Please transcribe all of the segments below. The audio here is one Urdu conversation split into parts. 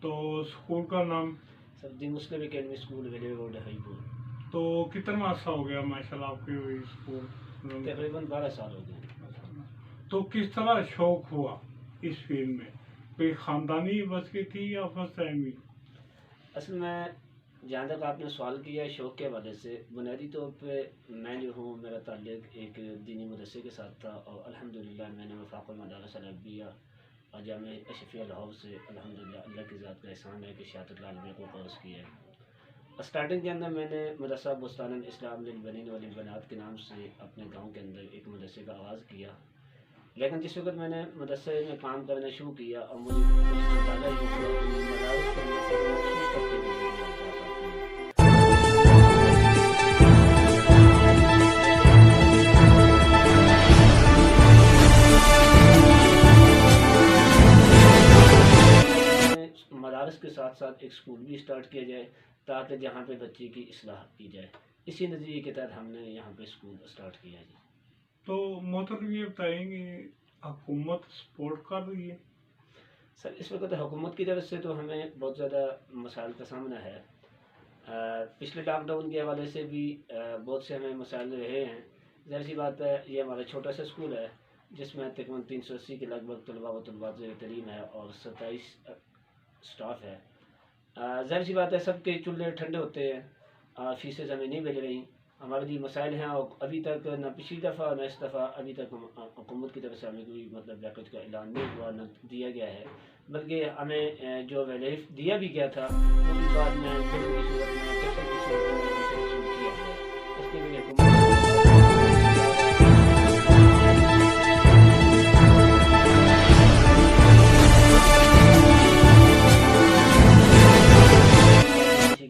تو اسکول کا نام؟ سر دی مسلم اکیڈمی اسکول ویلے روڈ ہائی پور. تو کتنا عرصہ ہو گیا ماشاء اللہ آپ کے اسکول؟ تقریباً 12 سال ہو گئے. تو کس طرح شوق ہوا اس فیلڈ میں؟ کوئی خاندانی بس کی تھی یا فرسٹ ٹائم ہی؟ اصل میں جہاں تک آپ نے سوال کیا ہے شوق کے حوالے سے، بنیادی طور پہ میں جو ہوں میرا تعلق ایک دینی مدرسے کے ساتھ تھا، اور الحمدللہ میں نے وفاق المدارس العربیہ اور جامعہ اشرفیہ لاہور سے الحمدللہ اللہ کی ذات کا احسان ہے کہ شہادت العالمیہ کو کورس کیا ہے. اسٹارٹنگ کے اندر میں نے مدرسہ بستان الاسلام للبنین والبنات کے نام سے اپنے گاؤں کے اندر ایک مدرسے کا آغاز کیا، لیکن جس وقت میں نے مدرسے میں کام کرنا شروع کیا اور مجھے کچھ اندازہ یہ ہوا کہ مدارس کے اندر ایک مخصوص طبقے کے لوگ ہیں. مدارس کے ساتھ ساتھ ایک اسکول بھی اسٹارٹ کیا جائے تاکہ جہاں پہ بچے کی اصلاح کی جائے. اسی نظریے کے تحت ہم نے یہاں پہ اسکول اسٹارٹ کیا جی. تو محترم یہ بتائیں گے حکومت سپورٹ کر رہی ہے؟ سر اس وقت حکومت کی طرف سے تو ہمیں بہت زیادہ مسائل کا سامنا ہے. پچھلے لاک ڈاؤن کے حوالے سے بھی بہت سے ہمیں مسائل رہے ہیں. ظاہر سی بات ہے یہ ہمارا چھوٹا سا اسکول ہے جس میں تقریباً 380 کے لگ بھگ طلباء و طلبات زیر تعلیم ہے اور 27 اسٹاف ہے. ظاہر سی بات ہے سب کے چولہے ٹھنڈے ہوتے ہیں، فیسیں ہمیں نہیں مل رہی، ہمارے لیے مسائل ہیں، اور ابھی تک نہ پچھلی دفعہ نہ اس دفعہ ابھی تک حکومت کی طرف سے ہمیں کوئی مطلب بیکٹ کا اعلان نہیں ہوا نہ دیا گیا ہے، بلکہ ہمیں جو ریلیف دیا بھی گیا تھا وہ بھی بعد میں کی صورت میں پیسے کی صورت میں وصول کیا گیا. اس کے لیے حکومت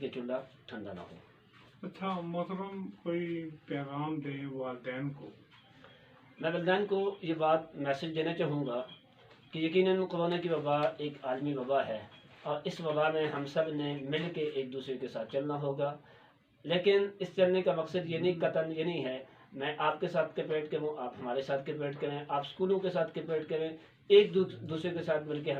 کے چولہا ٹھنڈا نہ ہو. اچھا محترم کوئی پیغام دیں والدین کو؟ میں والدین کو یہ بات میسج دینا چاہوں گا کہ یقیناً کورونا کی وبا ایک عالمی وبا ہے اور اس وبا میں ہم سب نے مل کے ایک دوسرے کے ساتھ چلنا ہوگا، لیکن اس چلنے کا مقصد یہ نہیں قطعاً یہ نہیں ہے میں آپ کے ساتھ کیپریٹ کروں آپ ہمارے ساتھ کیپریٹ کریں، آپ اسکولوں کے ساتھ کیپریٹ کریں، ایک دوسرے کے ساتھ مل کے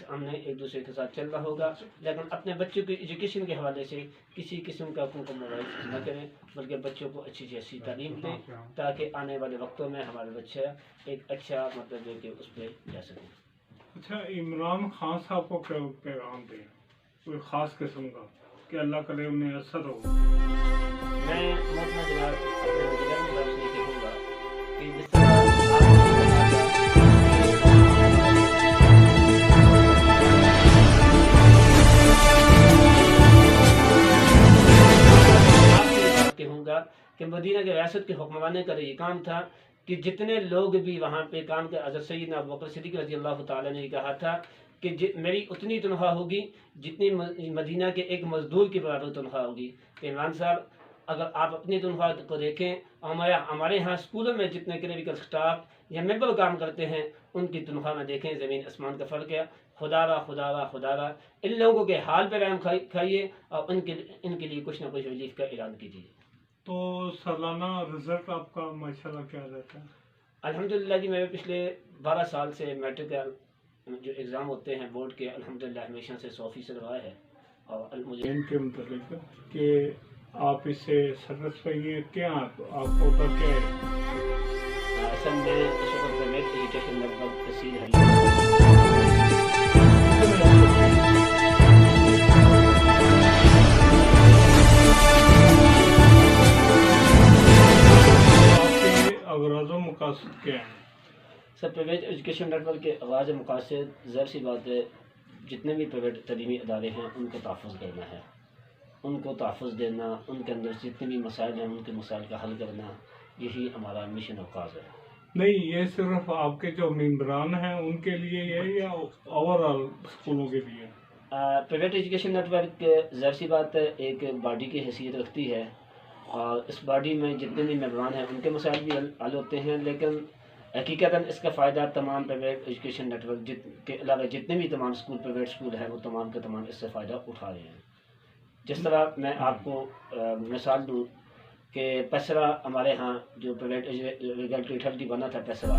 ہم نے ایک دوسرے کے ساتھ چلنا ہوگا، لیکن اپنے بچوں کی ایجوکیشن کے حوالے سے کسی قسم کا کمپرومائز نہ کریں، بلکہ بچوں کو اچھی سے اچھی تعلیم دیں تاکہ آنے والے وقتوں میں ہمارے بچہ ایک اچھا مطلب ہے کہ اس پہ جا سکیں. اچھا عمران خان صاحب کو کیا پیغام دیں کوئی خاص قسم کا کہ اللہ کرے انہیں اثر ہو؟ میں محترم جناب اپنے وزیر اعظم سے یہ کہوں گا کہ جس طرح آپ کہوں گا کہ مدینہ کی ریاست کے حکمرانے کا یہ کام تھا کہ جتنے لوگ بھی وہاں پہ کام کے حضرت سیدنا ابوبکر صدیق رضی اللہ تعالیٰ نے کہا تھا کہ میری اتنی تنخواہ ہوگی جتنی مدینہ کے ایک مزدور کی برابر تنخواہ ہوگی. کہ عمران صاحب اگر آپ اپنی تنخواہ کو دیکھیں ہمارے ہاں اسکولوں میں جتنے کلیریکل سٹاف یا ممبر کام کرتے ہیں ان کی تنخواہ میں دیکھیں زمین آسمان کا فرق ہے. خدا ان لوگوں کے حال پہ رحم کھائیے اور ان کے لیے کچھ نہ کچھ ریلیف کا اعلان کیجیے. تو سالانہ رزلٹ آپ کا ماشاءاللہ کیا رہتا ہے؟ الحمدللہ جی میں پچھلے 12 سال سے میٹرک کا جو ایگزام ہوتے ہیں بورڈ کے الحمدللہ ہمیشہ سے 100% رہا ہے. اور مجھے ان کے متعلق کہ آپ اس سے سیٹسفائی ہیں کیا آپ کو کیا ہے؟ اصل میں اس وقت پرائیویٹ ایجوکیشن لگ بھگ تحصیل ہے. اغراض و مقاصد کیا ہیں؟ سر پرائیویٹ ایجوکیشن نیٹ ورک کے اغراض مقاصد ظاہر سی بات ہے جتنے بھی پرائیویٹ تعلیمی ادارے ہیں ان کو تحفظ کرنا ہے، ان کو تحفظ دینا، ان کے اندر جتنے بھی مسائل ہیں ان کے مسائل کا حل کرنا، یہی ہمارا مشن اوقاز ہے. نہیں یہ صرف آپ کے جو ممبران ہیں ان کے لیے ہے یا اوور آل اسکولوں کے لیے؟ پرائیویٹ ایجوکیشن نیٹ ورک ظاہر سی بات ہے ایک باڈی کی حیثیت رکھتی ہے اور اس باڈی میں جتنے بھی ممبران ہیں ان کے مسائل بھی حل ہوتے ہیں، لیکن حقیقتاً اس کا فائدہ تمام پرائیویٹ ایجوکیشن نیٹ ورک کے علاوہ جتنے بھی تمام پرائیویٹ اسکول ہیں وہ تمام کے تمام اس سے فائدہ اٹھا رہے ہیں. جس طرح میں آپ کو مثال دوں کہ پیسرا ہمارے ہاں جو پرائیویٹ ریگولیٹری اتھارٹی بنا تھا پیسرا،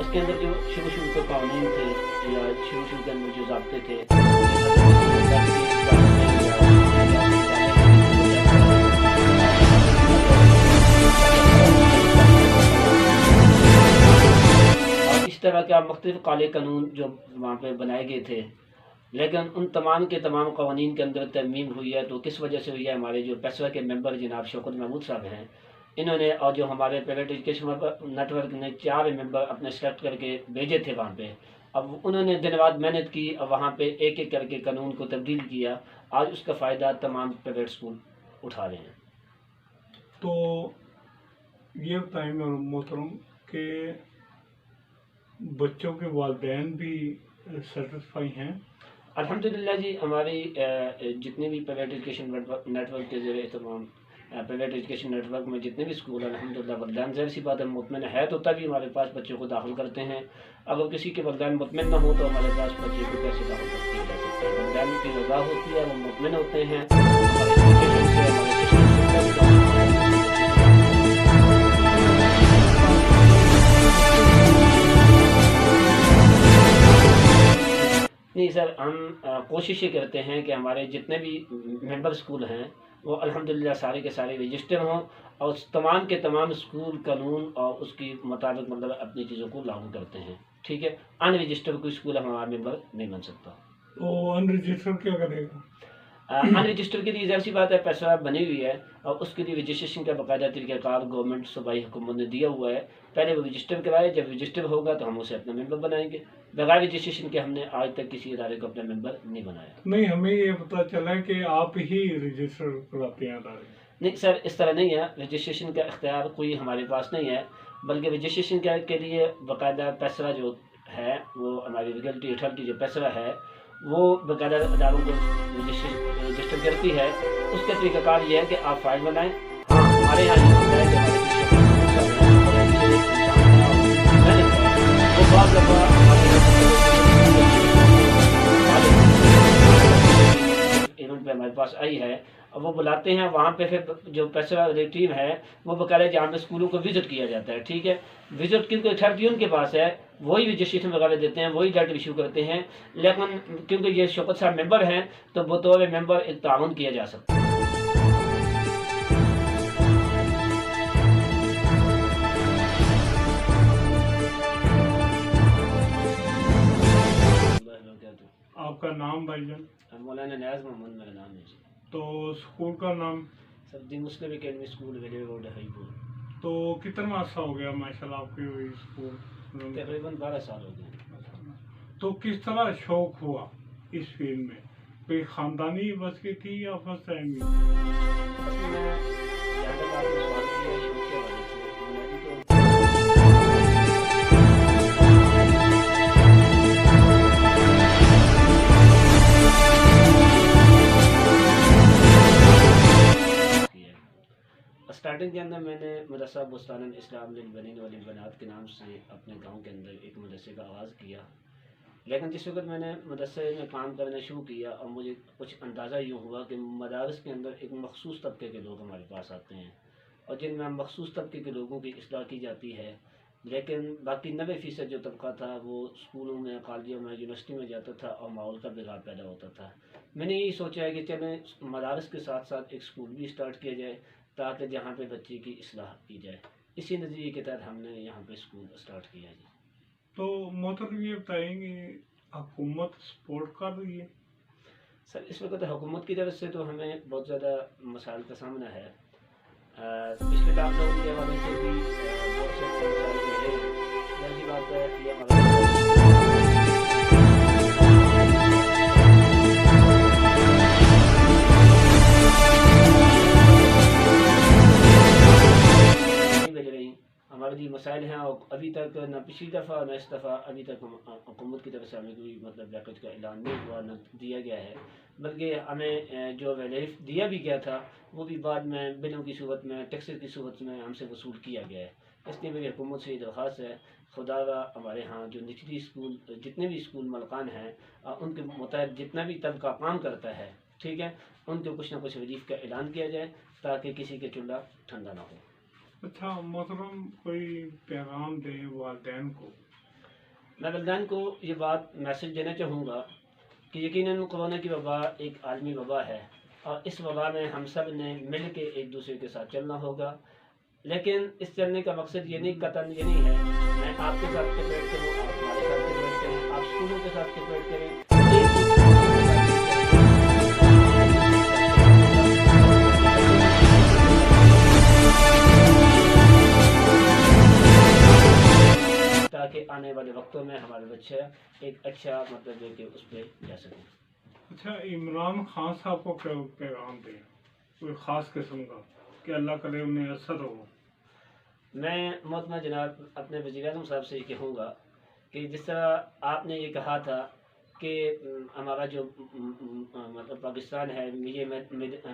اس کے اندر جو شروع کے قوانین تھے یا شروع کے اندر جو ضابطے تھے اور اس طرح کا مختلف کالے قانون جو وہاں پہ بنائے گئے تھے، لیکن ان تمام کے تمام قوانین کے اندر ترمیم ہوئی ہے تو کس وجہ سے ہوئی ہے؟ ہمارے جو پیسوا کے ممبر جناب شوکت محمود صاحب ہیں، انہوں نے اور جو ہمارے پرائیویٹ ایجوکیشن نیٹ ورک نے 4 ممبر اپنے سلیکٹ کر کے بھیجے تھے وہاں پہ. اب انہوں نے دن رات محنت کی اور وہاں پہ ایک ایک کر کے قانون کو تبدیل کیا. آج اس کا فائدہ تمام پرائیویٹ اسکول اٹھا رہے ہیں. تو یہ بتائیں محترم کہ بچوں کے والدین بھی سیٹسفائی ہیں؟ الحمدللہ جی، ہماری جتنے بھی پرائیویٹ ایجوکیشن نیٹ ورک کے زیر اہتمام پرائیویٹ ایجوکیشن نیٹ ورک میں جتنے بھی اسکول ہیں، الحمدللہ والدین ظاہر سی بات ہے مطمئن ہے تو تبھی ہمارے پاس بچوں کو داخل کرتے ہیں. اگر کسی کے والدین مطمئن نہ ہو تو ہمارے پاس بچے کو کیسے داخل کرتے ہیں؟ والدین کی رضا ہوتی ہے، وہ مطمئن ہوتے ہیں ہمارے ایجوکیشن سے، ہمارے سسٹم سے. نہیں سر، ہم کوشش یہ کرتے ہیں کہ ہمارے جتنے بھی ممبر اسکول ہیں وہ الحمدللہ سارے کے سارے رجسٹر ہوں اور تمام کے تمام اسکول قانون اور اس کی مطابق مطلب اپنی چیزوں کو لاگو کرتے ہیں. ٹھیک ہے، ان رجسٹر کوئی اسکول ہمارا ممبر نہیں بن سکتا. تو ان رجسٹر کیا کرے گا؟ ان رجسٹر کے لیے ظاہر سی بات ہے پیسہ بنی ہوئی ہے اور اس کے لیے رجسٹریشن کا باقاعدہ طریقہ کار گورنمنٹ صوبائی حکومت نے دیا ہوا ہے. پہلے وہ رجسٹر کرائے، جب رجسٹر ہوگا تو ہم اسے اپنا ممبر بنائیں گے. بغیر رجسٹریشن کے ہم نے آج تک کسی ادارے کو اپنا ممبر نہیں بنایا. نہیں، ہمیں یہ پتہ چلا کہ آپ ہی رجسٹر کراتے ہیں ادارے. نہیں سر، اس طرح نہیں ہے. رجسٹریشن کا اختیار کوئی ہمارے پاس نہیں ہے، بلکہ رجسٹریشن کے لیے باقاعدہ پیسرا جو ہے، وہ ہماری ریگولٹری اتھارٹی جو پیسرا ہے وہ باقاعدہ اداروں کو رجسٹر کرتی ہے. اس کا طریقہ کار یہ ہے کہ آپ فائل بنائیں. ہاں، ہمارے یہاں یہ ہوتا ہے کہ ہمارے وہ بعض دفعہ ایونٹ پہ ہمارے پاس آئی ہے اور وہ بلاتے ہیں وہاں پہ. پھر جو پیسرا ٹیم ہے وہ باقاعدہ جہاں پہ اسکولوں کو وزٹ کیا جاتا ہے. ٹھیک ہے، وزٹ کیونکہ اتھارٹی ان کے پاس ہے، وہی رجسٹریشن وغیرہ دیتے ہیں، وہی ڈیٹ ایشو کرتے ہیں. لیکن کیونکہ یہ شوکت صاحب ممبر ہیں تو بطور ممبر ایک تعاون کیا جا سکتا ہے. آپ کا نام بھائی جان؟ مولانا نیاز محمد میرا نام ہے جی. تو اسکول کا نام؟ سر دی مسلم اکیڈمی اسکول ویلے روڈ ہائی پور. تو کتنا عرصہ ہو گیا ماشاء اللہ آپ کے اسکول؟ تقریباً 12 سال ہو گئے. تو کس طرح شوق ہوا اس فیلڈ میں؟ کوئی خاندانی بس کی تھی یا فرسٹ ٹائم؟ اسٹارٹنگ کے اندر میں نے مدرسہ بستان الاسلام للبنین والبنات کے نام سے اپنے گاؤں کے اندر ایک مدرسے کا آغاز کیا. لیکن جس وقت میں نے مدرسے میں کام کرنا شروع کیا اور مجھے کچھ اندازہ یوں ہوا کہ مدارس کے اندر ایک مخصوص طبقے کے لوگ ہمارے پاس آتے ہیں اور جن میں مخصوص طبقے کے لوگوں کی اصلاح کی جاتی ہے، لیکن باقی 90% جو طبقہ تھا وہ اسکولوں میں، کالجوں میں، یونیورسٹی میں جاتا تھا اور ماحول کا بگاڑ پیدا ہوتا تھا. میں نے یہی سوچا ہے کہ چلیں مدارس کے ساتھ ساتھ ایک اسکول بھی اسٹارٹ کیا جائے تاکہ جہاں پہ بچے کی اصلاح کی جائے. اسی نظریے کے تحت ہم نے یہاں پہ اسکول اسٹارٹ کیا جی. تو محترم یہ بتائیں گے حکومت سپورٹ کر رہی ہے؟ سر اس وقت حکومت کی طرف سے تو ہمیں بہت زیادہ مسائل کا سامنا ہے. پچھلے لاک ڈاؤن کے حوالے سے بھی بہت سے مسائل رہے. ظاہر بات ہے یہ ہمارے جو مسائل ہیں اور ابھی تک نہ پچھلی دفعہ نہ اس دفعہ ابھی تک حکومت کی طرف سے ہمیں کوئی مطلب پیکج کا اعلان نہیں ہوا، نہ دیا گیا ہے. بلکہ ہمیں جو ریلیف دیا بھی گیا تھا وہ بھی بعد میں بلوں کی صورت میں، ٹیکسز کی صورت میں ہم سے وصول کیا گیا ہے. اس لیے میری حکومت سے یہ درخواست ہے، خدا کا ہمارے ہاں جو نچلی اسکول جتنے بھی اسکول ملکان ہیں ان کے متحد جتنا بھی طبقہ کام کرتا ہے، ٹھیک ہے، ان کو کچھ نہ کچھ ریلیف کا اعلان کیا جائے تاکہ کسی کے چولہا ٹھنڈا نہ ہو. اچھا محترم، کوئی پیغام دیں والدین کو میں والدین کو یہ بات میسج دینا چاہوں گا کہ یقیناً کورونا کی وبا ایک عالمی وبا ہے اور اس وبا میں ہم سب نے مل کے ایک دوسرے کے ساتھ چلنا ہوگا، لیکن اس چلنے کا مقصد یہ نہیں، قطعاً یہ نہیں ہے میں آپ کے ساتھ کپریٹ کروں، آپ ہمارے ساتھ کپریٹ کریں، آپ اسکولوں کے ساتھ کپریٹ کریں، تاکہ آنے والے وقتوں میں ہمارے بچے ایک اچھا مطلب ہے کہ اس پہ جا سکیں۔ اچھا، عمران خان صاحب کو کیا پیغام دیں کوئی خاص قسم کا کہ اللہ کرے انہیں اثر ہو؟ میں محترمہ جناب اپنے وزیر اعظم صاحب سے یہ کہوں گا کہ جس طرح آپ نے یہ کہا تھا کہ ہمارا جو مطلب پاکستان ہے یہ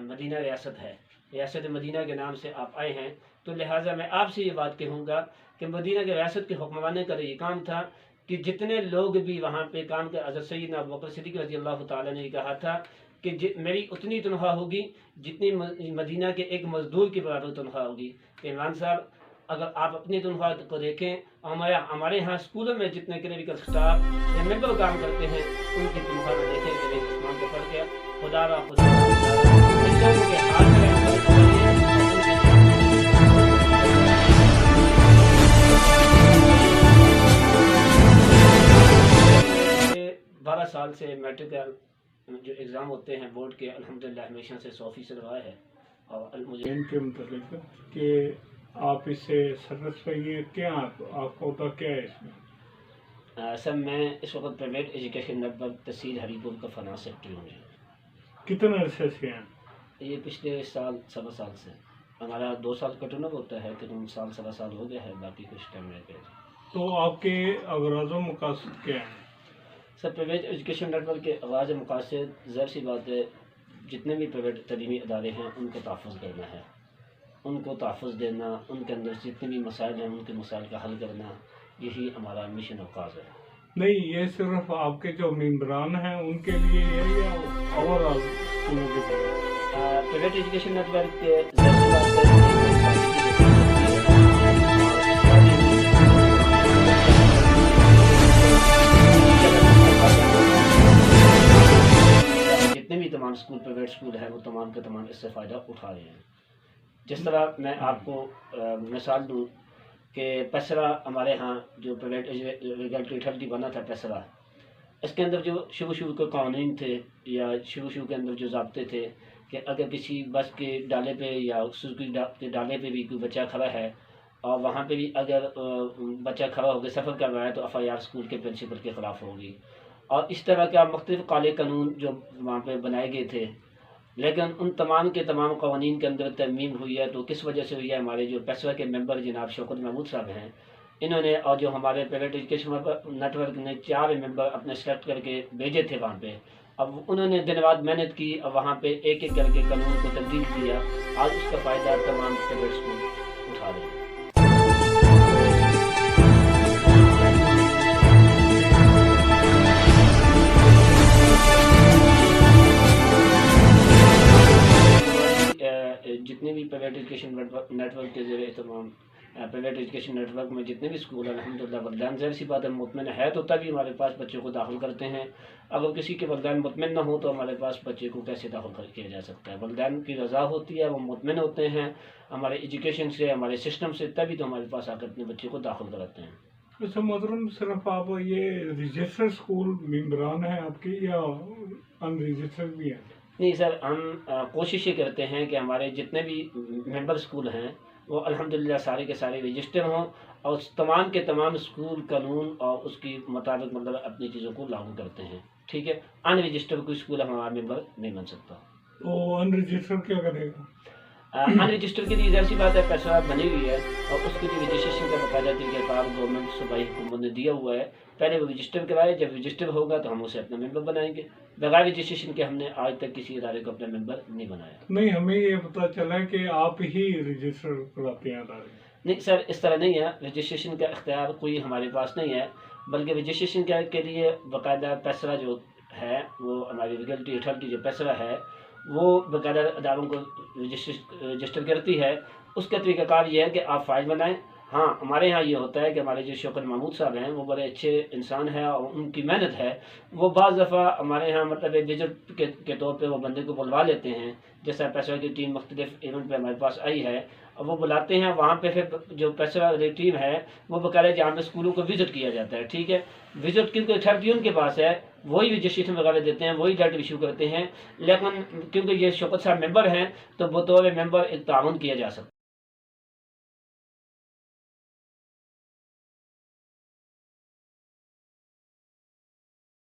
مدینہ ریاست ہے، ریاست مدینہ کے نام سے آپ آئے ہیں، تو لہٰذا میں آپ سے یہ بات کہوں گا کہ مدینہ کی ریاست کے حکمرانے کا یہ کام تھا کہ جتنے لوگ بھی وہاں پہ کام کر، حضرت سیدنا ابوبکر صدیق رضی اللہ تعالیٰ نے یہ کہا تھا کہ میری اتنی تنخواہ ہوگی جتنی مدینہ کے ایک مزدور کی برابر تنخواہ ہوگی۔ عمران صاحب، اگر آپ اپنی تنخواہ کو دیکھیں، ہمارے یہاں اسکولوں میں جتنے کلریکل اسٹاف یا ممبر کام کرتے ہیں ان کی تنخواہ میں دیکھیں کہ آسمان کا فرق ہے۔ خدا را خدا ان لوگوں کے ہاتھ میں 12 سال سے میٹرک جو ایگزام ہوتے ہیں بورڈ کے، الحمدللہ ہمیشہ سے 100% رہا ہے، اور مجھے ان کے متعلق کہ آپ اس سے سیٹسفائی ہیں، کیا آپ کو ہوتا کیا ہے اس میں؟ سر میں اس وقت پرائیویٹ ایجوکیشن نیٹ ورک تحصیل ہری پور کا فنانس سیکٹری ہوں جی۔ کتنے عرصے سے ہیں؟ یہ پچھلے سال 7 سال سے، ہمارا 2 سال کا ٹرن ہوتا ہے، تقریباً سال 7 سال ہو گیا ہے، باقی کچھ ٹائم رہ گیا۔ تو آپ کے اغراض و مقاصد کیا ہیں؟ سر پرائیویٹ ایجوکیشن نیٹ ورک کے اغراض مقاصد ظاہر سی بات ہے، جتنے بھی پرائیویٹ تعلیمی ادارے ہیں ان کو تحفظ کرنا ہے، ان کو تحفظ دینا، ان کے اندر جتنے بھی مسائل ہیں ان کے مسائل کا حل کرنا، یہی ہمارا مشن اور کاز ہے۔ نہیں، یہ صرف آپ کے جو ممبران ہیں ان کے لیے ہے یا اوور آل اسکولوں کے لیے؟ پرائیویٹ ایجوکیشن نیٹ ورک ظاہر سی بات ہے جتنے بھی تمام اسکول پرائیویٹ اسکول ہیں وہ تمام کے تمام اس سے فائدہ اٹھا رہے ہیں۔ جس طرح میں آپ کو مثال دوں کہ پیسرا ہمارے ہاں جو پرائیویٹ ریگولیٹری اتھارٹی بنا تھا پیسرا، اس کے اندر جو شروع کے قوانین تھے یا شروع کے اندر جو ضابطے تھے کہ اگر کسی بس کے ڈالے پہ یا سوزوکی کے ڈالے پہ بھی کوئی بچہ کھڑا ہے اور وہاں پہ بھی اگر بچہ کھڑا ہو کے سفر کر رہا ہے تو FIR اسکول کے پرنسپل کے خلاف ہوگی، اور اس طرح کا مختلف کالے قانون جو وہاں پہ بنائے گئے تھے، لیکن ان تمام کے تمام قوانین کے اندر ترمیم ہوئی ہے۔ تو کس وجہ سے ہوئی ہے؟ ہمارے جو پیسرا کے ممبر جناب شوکت محمود صاحب ہیں، انہوں نے، اور جو ہمارے پرائیویٹ ایجوکیشن نیٹ ورک نے 4 ممبر اپنے سلیکٹ کر کے بھیجے تھے وہاں پہ، اب انہوں نے دن رات محنت کی اور وہاں پہ ایک ایک کر کے قانون کو تبدیل کیا، آج اس کا فائدہ تمام پرائیویٹ اسکول اٹھا رہے ہیں۔ جتنے بھی پرائیویٹ ایجوکیشن نیٹ ورک کے ذریعے تمام پرائیویٹ ایجوکیشن نیٹ ورک میں جتنے بھی اسکول ہیں الحمدللہ والدین ظاہر سی بات ہے مطمئن ہے تو تبھی ہمارے پاس بچوں کو داخل کرتے ہیں، اگر کسی کے والدین مطمئن نہ ہو تو ہمارے پاس بچے کو کیسے داخل کیا جا سکتا ہے؟ والدین کی رضا ہوتی ہے، وہ مطمئن ہوتے ہیں ہمارے ایجوکیشن سے، ہمارے سسٹم سے، تبھی تو ہمارے پاس آ کر اپنے بچے کو داخل کراتے ہیں۔ اچھا محترم، صرف آپ یہ رجسٹر اسکول ممبران ہیں آپ کی یا ان رجسٹرڈ بھی ہیں؟ نہیں سر، ہم کوشش یہ کرتے ہیں کہ ہمارے جتنے بھی ممبر اسکول ہیں وہ الحمدللہ سارے کے سارے رجسٹر ہوں اور تمام کے تمام اسکول قانون اور اس کی مطابق مطلب اپنی چیزوں کو لاگو کرتے ہیں، ٹھیک ہے۔ ان رجسٹر کوئی اسکول ہمارا ممبر نہیں بن سکتا۔ تو ان رجسٹر کیا کرے گا؟ ان رجسٹر کے لیے ظاہر سی بات ہے پیسہ بنی ہوئی ہے اور اس کے لیے رجسٹریشن کا باقاعدہ طریقہ کار گورنمنٹ صوبائی حکومت نے دیا ہوا ہے، پہلے وہ رجسٹر کرائے، جب رجسٹر ہوگا تو ہم اسے اپنا ممبر بنائیں گے۔ بغیر رجسٹریشن کے ہم نے آج تک کسی ادارے کو اپنا ممبر نہیں بنایا۔ نہیں، ہمیں یہ پتہ چلا کہ آپ ہی رجسٹر کراتے ہیں ادارے؟ نہیں سر، اس طرح نہیں ہے، رجسٹریشن کا اختیار کوئی ہمارے پاس نہیں ہے، بلکہ رجسٹریشن کے لیے باقاعدہ پیسرا جو ہے وہ ہماری ریگولیٹری اتھارٹی جو پیسرا ہے وہ باقاعدہ اداروں کو رجسٹر کرتی ہے۔ اس کا طریقہ کار یہ ہے کہ آپ فائل بنائیں ہاں ہمارے یہاں یہ ہوتا ہے کہ ہمارے جو شوکت محمود صاحب ہیں وہ بڑے اچھے انسان ہیں اور ان کی محنت ہے. وہ بعض دفعہ ہمارے یہاں مطلب وزٹ کے طور پہ وہ بندے کو بلوا لیتے ہیں. جیسا پیسہ کی ٹیم مختلف ایونٹ پہ ہمارے پاس آئی ہے اور وہ بلاتے ہیں وہاں پہ. پھر جو پیسہ والی ٹیم ہے وہ بقاعدہ جہاں پہ اسکولوں کو وزٹ کیا جاتا ہے. ٹھیک ہے, وزٹ کیونکہ اتھارٹی ان کے پاس ہے, وہی رجسٹریشن وغیرہ دیتے ہیں, وہی ڈیٹ ایشو کرتے ہیں. لیکن کیونکہ یہ شوکت صاحب ممبر ہیں تو بطور ممبر ایک تعاون کیا جا سکتا ہے.